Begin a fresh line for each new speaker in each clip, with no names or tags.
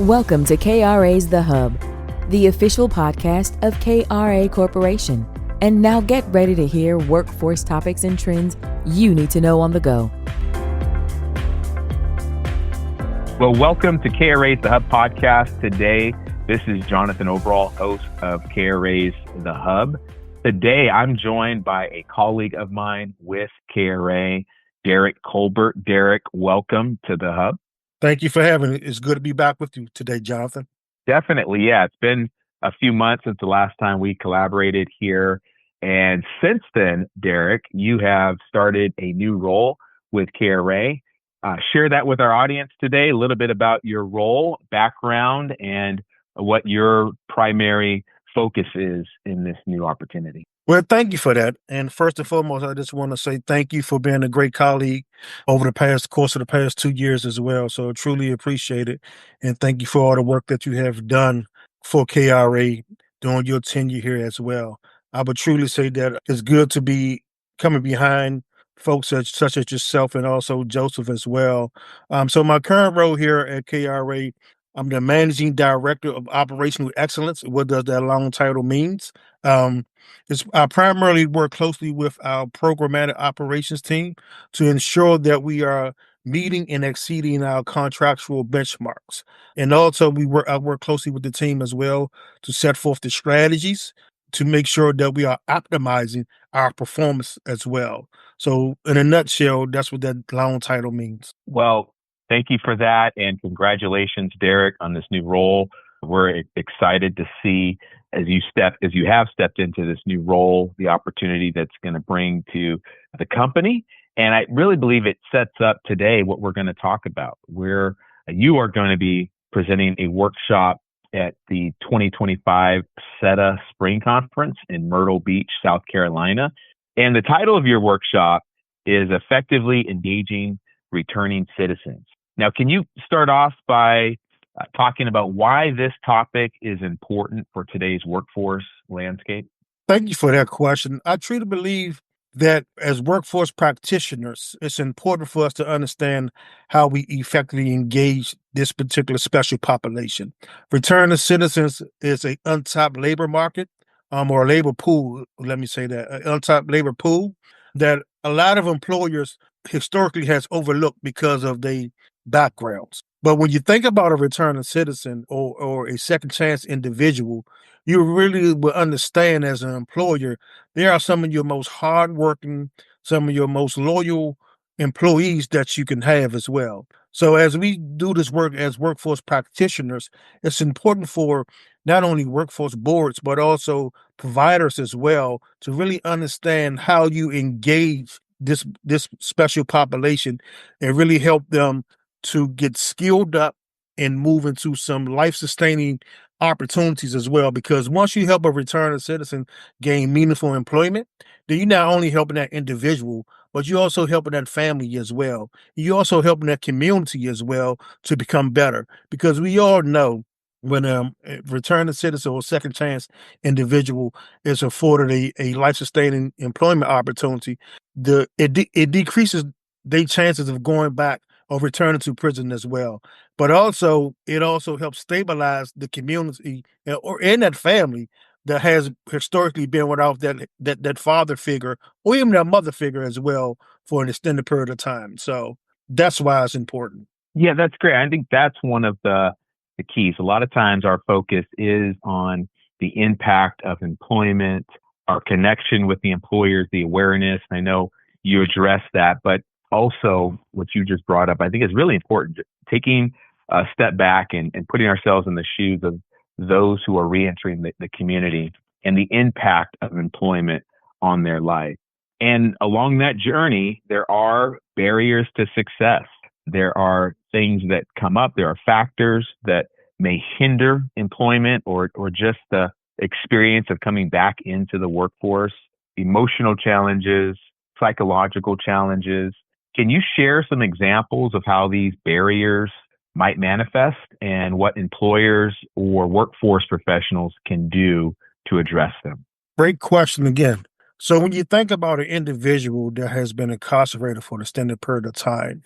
Welcome to KRA's The Hub, the official podcast of KRA Corporation. And now get ready to hear workforce topics and trends you need to know on the go.
Well, welcome to KRA's The Hub podcast. Today, this is Jonathan Overall, host of KRA's The Hub. Today, I'm joined by a colleague of mine with KRA, Derrick Colbert. Derrick, welcome to The Hub.
Thank you for having me. It's good to be back with you today, Jonathan.
Definitely, yeah. It's been a few months since the last time we collaborated here. And since then, Derrick, you have started a new role with KRA. Share that with our audience today, a little bit about your role, background, and what your primary focus is in this new opportunity.
Well, thank you for that. And first and foremost, I just want to say thank you for being a great colleague over the course of the past 2 years as well. So I truly appreciate it. And thank you for all the work that you have done for KRA during your tenure here as well. I would truly say that it's good to be coming behind folks such as yourself and also Joseph as well. So my current role here at KRA, I'm the Managing Director of Operational Excellence. What does that long title means? I primarily work closely with our programmatic operations team to ensure that we are meeting and exceeding our contractual benchmarks. And also I work closely with the team as well to set forth the strategies to make sure that we are optimizing our performance as well. So in a nutshell, that's what that long title means.
Well, thank you for that. And congratulations, Derrick, on this new role. We're excited to see as you have stepped into this new role, the opportunity that's going to bring to the company. And I really believe it sets up today what we're going to talk about, where you are going to be presenting a workshop at the 2025 SETA Spring Conference in Myrtle Beach, South Carolina. And the title of your workshop is Effectively Engaging Returning Citizens. Now, can you start off by talking about why this topic is important for today's workforce landscape?
Thank you for that question. I truly believe that as workforce practitioners, it's important for us to understand how we effectively engage this particular special population. Returning citizens is an untapped labor market, or a labor pool, let me say that, an untapped labor pool that a lot of employers historically has overlooked because of their backgrounds. But when you think about a returning citizen or a second chance individual, you really will understand as an employer, they are some of your most hardworking, some of your most loyal employees that you can have as well. So as we do this work as workforce practitioners, it's important for not only workforce boards, but also providers as well to really understand how you engage this special population and really help them to get skilled up and move into some life-sustaining opportunities as well. Because once you help a returning citizen gain meaningful employment, then you're not only helping that individual, but you're also helping that family as well. You're also helping that community as well to become better. Because we all know when a returning citizen or second chance individual is afforded a life-sustaining employment opportunity, it decreases their chances of going back or returning to prison as well. But also, it also helps stabilize the community or in that family that has historically been without that father figure or even that mother figure as well for an extended period of time. So that's why it's important.
Yeah, that's great. I think that's one of the keys. A lot of times our focus is on the impact of employment, our connection with the employers, the awareness. I know you addressed that, but also what you just brought up, I think is really important, taking a step back and putting ourselves in the shoes of those who are reentering the community and the impact of employment on their life. And along that journey, there are barriers to success. There are things that come up. There are factors that may hinder employment or just the experience of coming back into the workforce, emotional challenges, psychological challenges. Can you share some examples of how these barriers might manifest and what employers or workforce professionals can do to address them?
Great question again. So when you think about an individual that has been incarcerated for an extended period of time,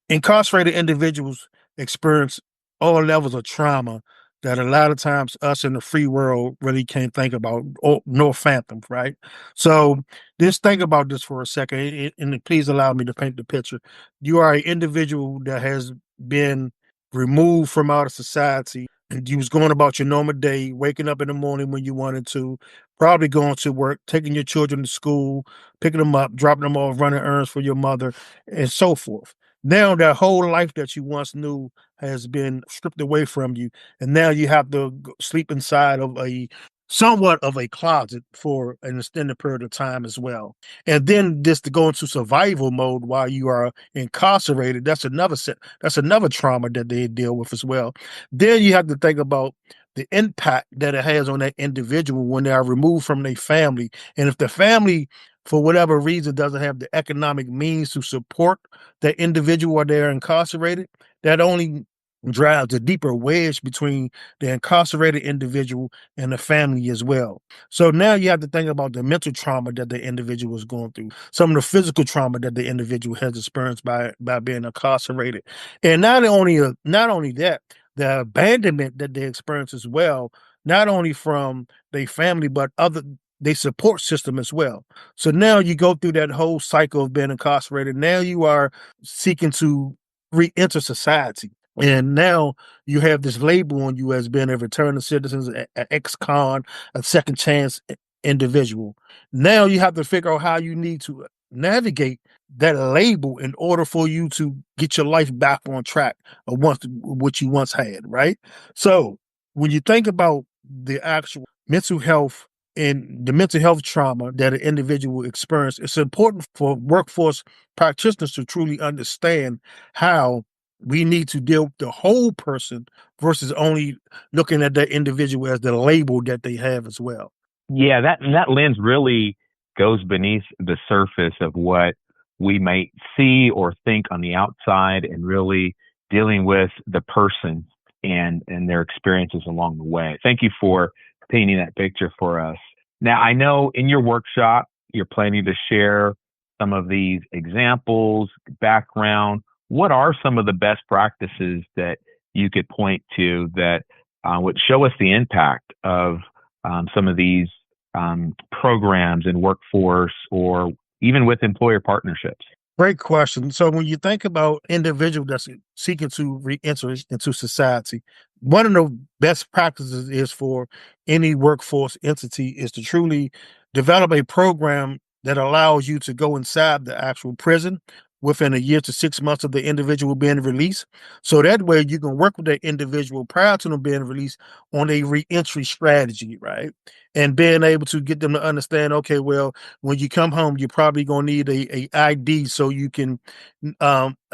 incarcerated individuals experience all levels of trauma that a lot of times us in the free world really can't think about nor fathom, right? So just think about this for a second, and please allow me to paint the picture. You are an individual that has been removed from out of society, and you was going about your normal day, waking up in the morning when you wanted to, probably going to work, taking your children to school, picking them up, dropping them off, running errands for your mother, and so forth. Now that whole life that you once knew has been stripped away from you, and now you have to sleep inside of a somewhat of a closet for an extended period of time as well. And then just to go into survival mode while you are incarcerated, that's another trauma that they deal with as well. Then you have to think about the impact that it has on that individual when they are removed from their family. And if the family, for whatever reason, doesn't have the economic means to support that individual while they're incarcerated, that only drives a deeper wedge between the incarcerated individual and the family as well. So now you have to think about the mental trauma that the individual is going through, some of the physical trauma that the individual has experienced by being incarcerated, and not only that, the abandonment that they experience as well, not only from their family but other they support system as well. So now you go through that whole cycle of being incarcerated. Now you are seeking to re-enter society. And now you have this label on you as being a returning citizen, an ex-con, a second chance individual. Now you have to figure out how you need to navigate that label in order for you to get your life back on track of what you once had, right? So when you think about the actual mental health and the mental health trauma that an individual experiences, it's important for workforce practitioners to truly understand how we need to deal with the whole person versus only looking at that individual as the label that they have as well.
Yeah, that lens really goes beneath the surface of what we might see or think on the outside, and really dealing with the person and their experiences along the way. Thank you for painting that picture for us. Now, I know in your workshop you're planning to share some of these examples, background. What are some of the best practices that you could point to that would show us the impact of some of these programs in workforce or even with employer partnerships?
Great question. So when you think about individual that's seeking to re-enter into society, one of the best practices is for any workforce entity is to truly develop a program that allows you to go inside the actual prison within a year to 6 months of the individual being released. So that way you can work with that individual prior to them being released on a re-entry strategy, right? And being able to get them to understand, okay, well, when you come home, you're probably going to need a ID so you can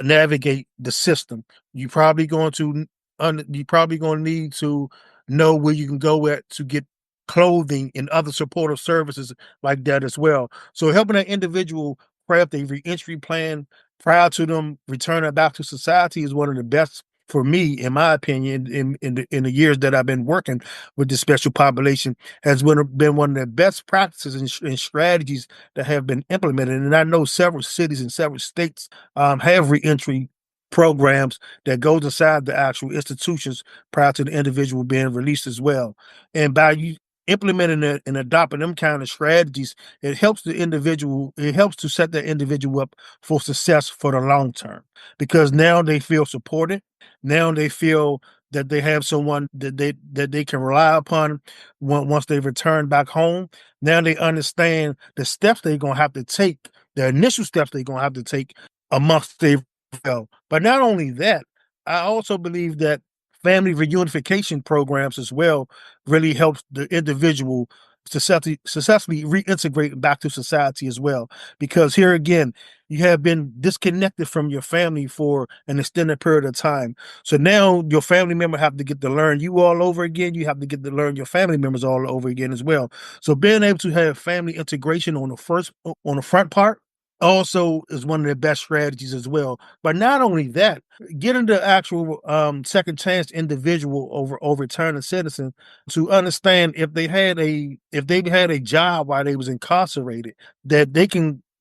navigate the system. You probably going to need to know where you can go at to get clothing and other supportive services like that as well. So helping that individual craft a reentry plan prior to them returning back to society is one of the best for me, in my opinion, in the years that I've been working with this special population, has been one of the best practices and strategies that have been implemented. And I know several cities and several states have reentry programs that goes inside the actual institutions prior to the individual being released as well. And by you implementing it and adopting them kind of strategies, it helps it helps to set that individual up for success for the long term, because now they feel supported. Now they feel that they have someone that they can rely upon once they return back home. Now they understand the steps they're gonna have to take, the initial steps they're gonna have to take amongst their well. But not only that, I also believe that family reunification programs as well really helps the individual successfully reintegrate back to society as well. Because here again, you have been disconnected from your family for an extended period of time. So now your family member have to get to learn you all over again. You have to get to learn your family members all over again as well. So being able to have family integration on the front part also is one of the best strategies as well. But not only that, getting the actual second chance individual over returning citizen to understand if they had a job while they was incarcerated, that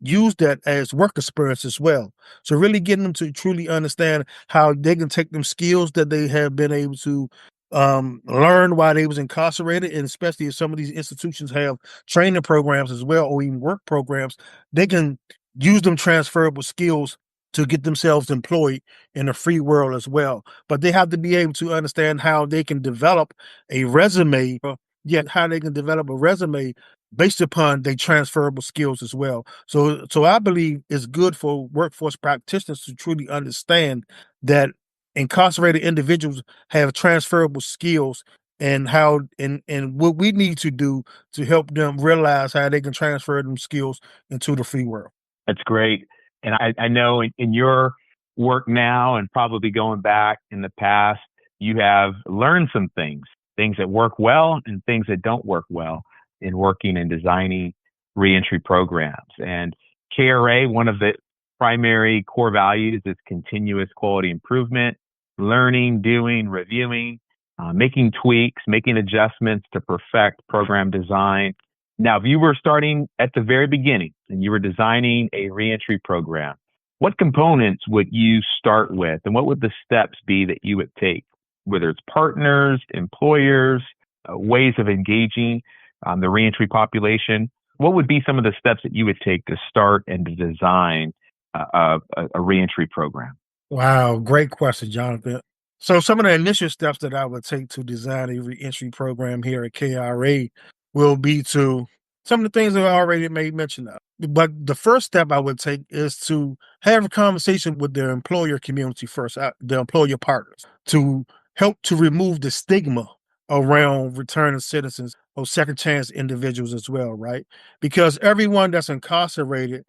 use that as work experience as well. So really getting them to truly understand how they can take them skills that they have been able to learn while they was incarcerated, and especially if some of these institutions have training programs as well, or even work programs, they can use them transferable skills to get themselves employed in the free world as well. But they have to be able to understand how they can develop a resume, yet how they can develop a resume based upon their transferable skills as well. So I believe it's good for workforce practitioners to truly understand that incarcerated individuals have transferable skills, and how and what we need to do to help them realize how they can transfer them skills into the free world.
That's great. And I know in your work now and probably going back in the past, you have learned some things that work well and things that don't work well in working and designing reentry programs. And KRA, one of the primary core values is continuous quality improvement, learning, doing, reviewing, making tweaks, making adjustments to perfect program design. Now, if you were starting at the very beginning and you were designing a reentry program, what components would you start with, and what would the steps be that you would take, whether it's partners, employers, ways of engaging the reentry population? What would be some of the steps that you would take to start and to design a reentry program?
Wow, great question, Jonathan. So some of the initial steps that I would take to design a reentry program here at KRA will be to some of the things that I already made mention of. But the first step I would take is to have a conversation with their employer community first, the employer partners, to help to remove the stigma around returning citizens or second chance individuals as well, right? Because everyone that's incarcerated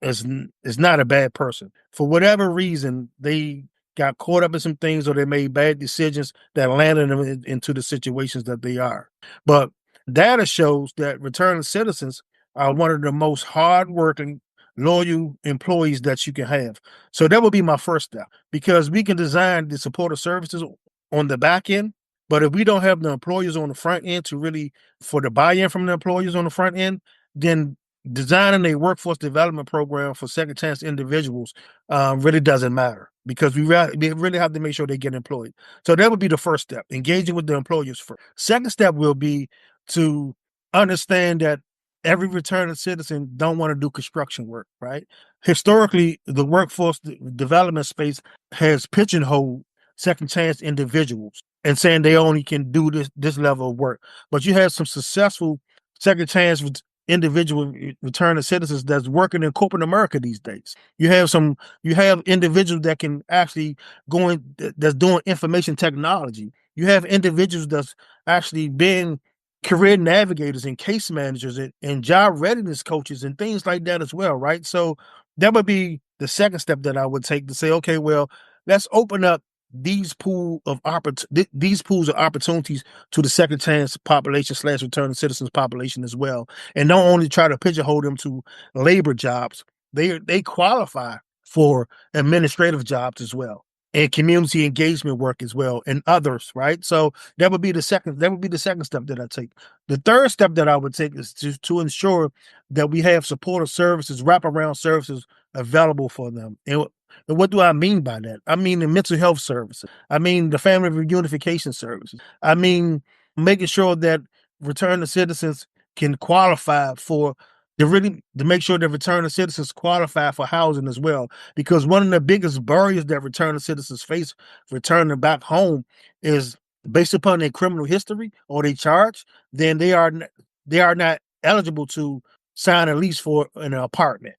is not a bad person. For whatever reason, they got caught up in some things, or they made bad decisions that landed them into the situations that they are. But data shows that returning citizens are one of the most hardworking, loyal employees that you can have. So that would be my first step, because we can design the supportive services on the back end, but if we don't have the employers on the front end to really, for the buy-in from the employers on the front end, then designing a workforce development program for second chance individuals really doesn't matter, because we really have to make sure they get employed. So that would be the first step, engaging with the employers first. Second step will be to understand that every returning citizen don't want to do construction work, right? Historically, the workforce development space has pigeonholed second chance individuals and saying they only can do this level of work. But you have some successful second chance individual returning citizens that's working in corporate America these days. You have individuals that can actually go in, that's doing information technology. You have individuals that's actually being career navigators and case managers and job readiness coaches and things like that as well, right? So that would be the second step that I would take, to say, okay, well, let's open up these pools of opportunities to the second chance population / returning citizens population as well, and don't only try to pigeonhole them to labor jobs. They qualify for administrative jobs as well, and community engagement work as well, and others, right? So that would be the second step that I take. The third step that I would take is to ensure that we have supportive services, wraparound services available for them. And what do I mean by that? I mean the mental health services. I mean the family reunification services. I mean making sure that returning citizens can qualify for to make sure that returning citizens qualify for housing as well. Because one of the biggest barriers that returning citizens face returning back home is, based upon their criminal history or their charge, then they are not eligible to sign a lease for an apartment.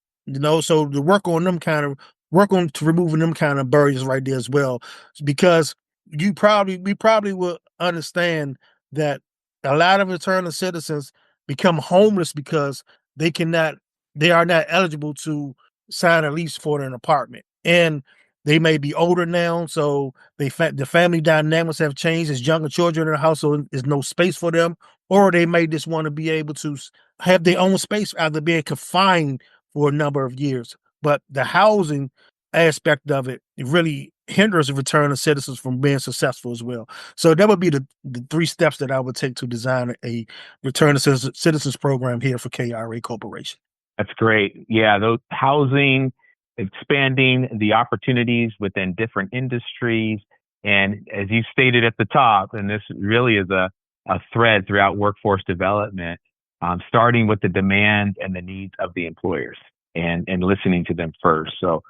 So to work on to removing them kind of barriers right there as well, because we probably will understand that a lot of returning citizens become homeless because they cannot they are not eligible to sign a lease for an apartment, and they may be older now, so the family dynamics have changed. As younger children in the household, there's no space for them, or they may just want to be able to have their own space after being confined for a number of years. But the housing aspect of it really hinders the return of citizens from being successful as well. So that would be the three steps that I would take to design a return of citizens program here for KRA Corporation.
That's great. Yeah, those housing, expanding the opportunities within different industries. And as you stated at the top, and this really is a thread throughout workforce development, starting with the demands and the needs of the employers and listening to them first. So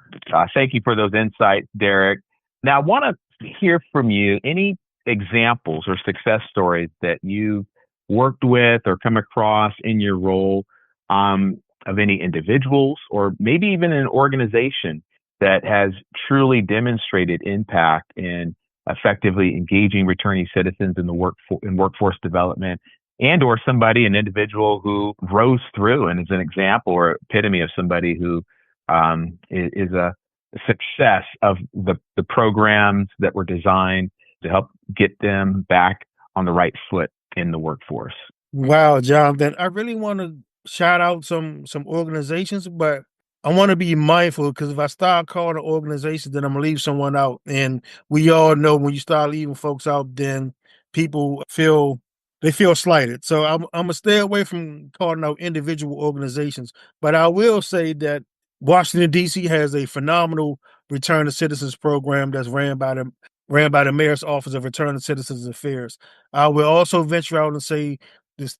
thank you for those insights, Derrick. Now, I want to hear from you any examples or success stories that you've worked with or come across in your role, of any individuals or maybe even an organization that has truly demonstrated impact in effectively engaging returning citizens in the workforce development, and or somebody, an individual who rose through and is an example or epitome of somebody who is a success of the programs that were designed to help get them back on the right foot in the workforce.
Wow, Jonathan, I really want to shout out some organizations, but I want to be mindful because if I start calling an organization, then I'm gonna leave someone out. And we all know when you start leaving folks out, then people feel slighted. So I'm gonna stay away from calling out individual organizations. But I will say that Washington D.C. has a phenomenal Return to Citizens program that's ran by the Mayor's Office of Return to Citizens Affairs. I will also venture out and say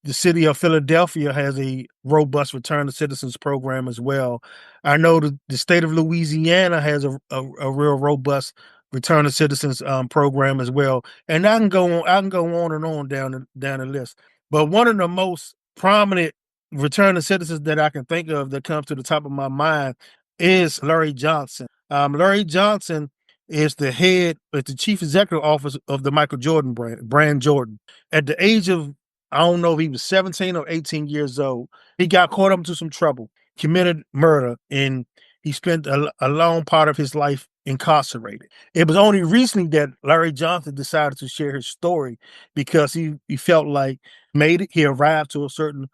the city of Philadelphia has a robust Return to Citizens program as well. I know the state of Louisiana has a real robust Return to Citizens program as well. And I can go on and on down the list. But one of the most prominent Return to Citizens that I can think of that comes to the top of my mind is Larry Johnson. Larry Johnson is the chief executive officer of the Michael Jordan brand Jordan. At the age of, I don't know if he was 17 or 18 years old, he got caught up into some trouble, committed murder, and he spent a long part of his life incarcerated. It was only recently that Larry Johnson decided to share his story because he felt like made it. He arrived to a certain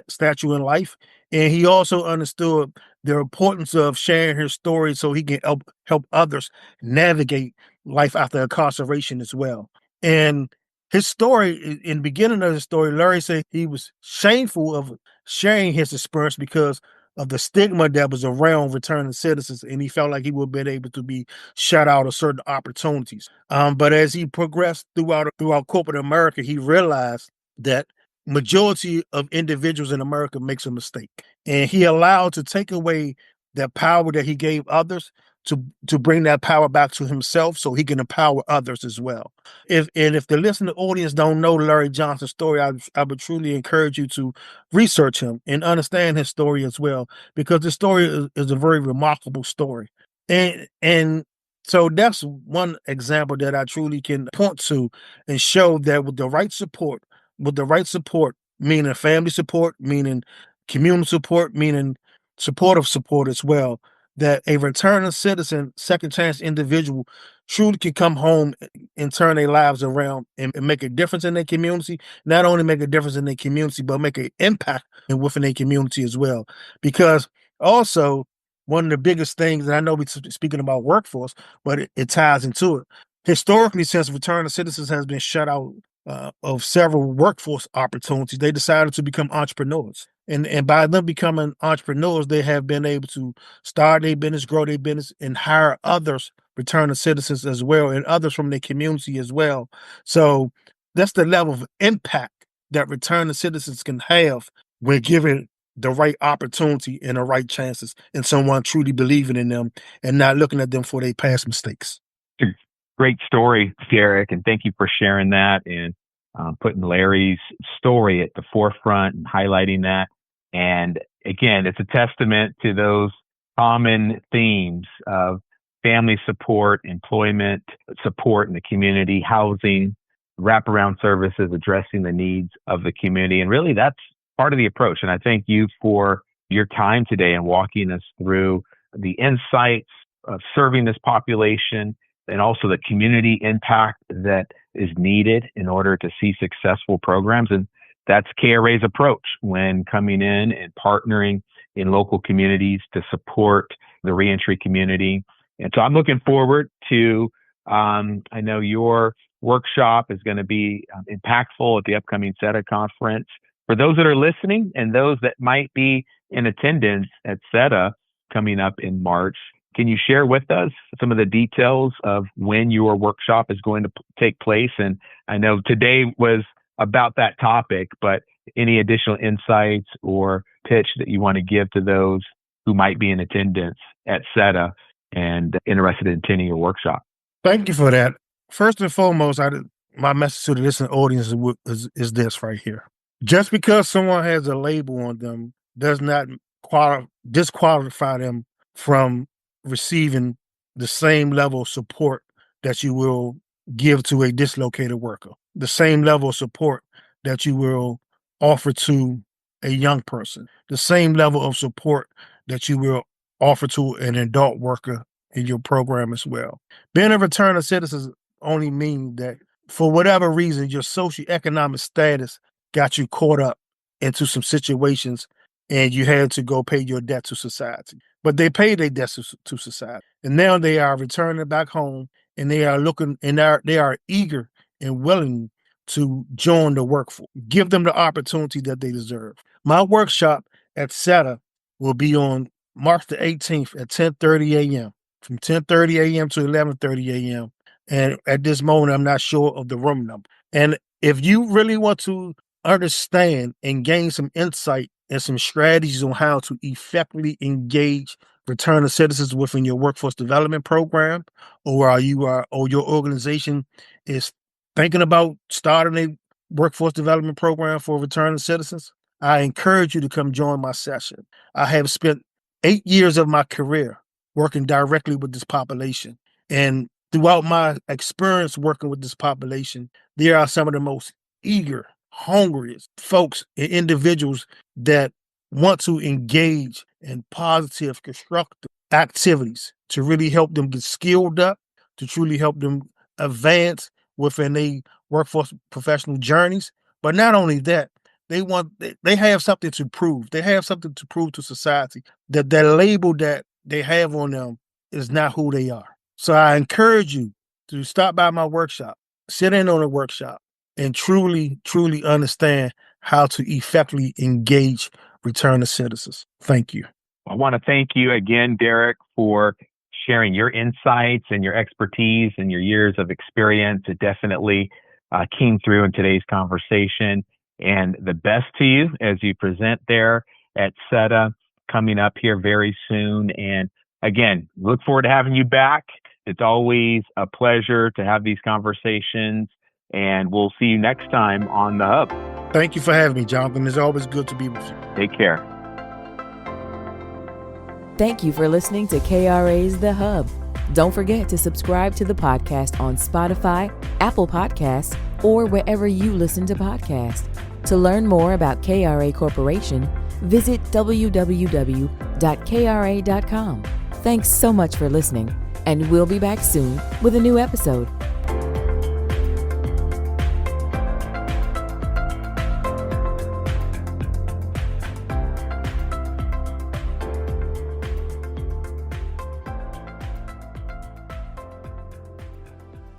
stature in life, and he also understood the importance of sharing his story so he can help others navigate life after incarceration as well. And his story, in the beginning of the story, Larry said he was shameful of sharing his experience because of the stigma that was around returning citizens, and he felt like he would have been able to be shut out of certain opportunities. But as he progressed throughout corporate America, he realized that majority of individuals in America makes a mistake, and he allowed to take away that power that he gave others to bring that power back to himself so he can empower others as well. If the listening audience don't know Larry Johnson's story, I would truly encourage you to research him and understand his story as well, because the story is a very remarkable story. And so that's one example that I truly can point to and show that with the right support, meaning family support, meaning community support, meaning supportive support as well, that a returning citizen, second chance individual truly can come home and turn their lives around and make a difference in their community. Not only make a difference in their community, but make an impact within their community as well. Because also, one of the biggest things, and I know we're speaking about workforce, but it ties into it. Historically, since returning citizens has been shut out of several workforce opportunities, they decided to become entrepreneurs. And by them becoming entrepreneurs, they have been able to start their business, grow their business, and hire others, returning citizens as well, and others from their community as well. So that's the level of impact that returning citizens can have when given the right opportunity and the right chances, and someone truly believing in them and not looking at them for their past mistakes.
Great story, Derrick, and thank you for sharing that and putting Larry's story at the forefront and highlighting that. And again, it's a testament to those common themes of family support, employment support in the community, housing, wraparound services, addressing the needs of the community. And really, that's part of the approach. And I thank you for your time today and walking us through the insights of serving this population and also the community impact that is needed in order to see successful programs. And that's KRA's approach when coming in and partnering in local communities to support the reentry community. And so I'm looking forward to, I know your workshop is going to be impactful at the upcoming SETA conference. For those that are listening and those that might be in attendance at SETA coming up in March. Can you share with us some of the details of when your workshop is going to take place? And I know today was about that topic, but any additional insights or pitch that you want to give to those who might be in attendance at SETA and interested in attending your workshop?
Thank you for that. First and foremost, my message to the listening audience is this right here. Just because someone has a label on them does not disqualify them from receiving the same level of support that you will give to a dislocated worker, the same level of support that you will offer to a young person, the same level of support that you will offer to an adult worker in your program as well. Being a returning citizen only means that for whatever reason, your socioeconomic status got you caught up into some situations and you had to go pay your debt to society. But they paid their debts to society. And now they are returning back home and they are looking and they are eager and willing to join the workforce. Give them the opportunity that they deserve. My workshop at SETA will be on March the 18th at 10:30 a.m. from 10:30 a.m. to 11:30 a.m. And at this moment, I'm not sure of the room number. And if you really want to understand and gain some insight and some strategies on how to effectively engage returning citizens within your workforce development program, or your organization is thinking about starting a workforce development program for returning citizens, I encourage you to come join my session. I have spent 8 years of my career working directly with this population. And throughout my experience working with this population, there are some of the most eager, hungriest folks and individuals that want to engage in positive, constructive activities to really help them get skilled up, to truly help them advance within their workforce professional journeys. But not only that, they have something to prove. They have something to prove to society that label that they have on them is not who they are. So I encourage you to stop by my workshop, sit in on a workshop, and truly, truly understand how to effectively engage returning citizens. Thank you.
I want to thank you again, Derrick, for sharing your insights and your expertise and your years of experience. It definitely came through in today's conversation. And the best to you as you present there at SETA coming up here very soon. And again, look forward to having you back. It's always a pleasure to have these conversations, and we'll see you next time on The Hub.
Thank you for having me, Jonathan. It's always good to be with you.
Take care.
Thank you for listening to KRA's The Hub. Don't forget to subscribe to the podcast on Spotify, Apple Podcasts, or wherever you listen to podcasts. To learn more about KRA Corporation, visit www.kra.com. Thanks so much for listening, and we'll be back soon with a new episode.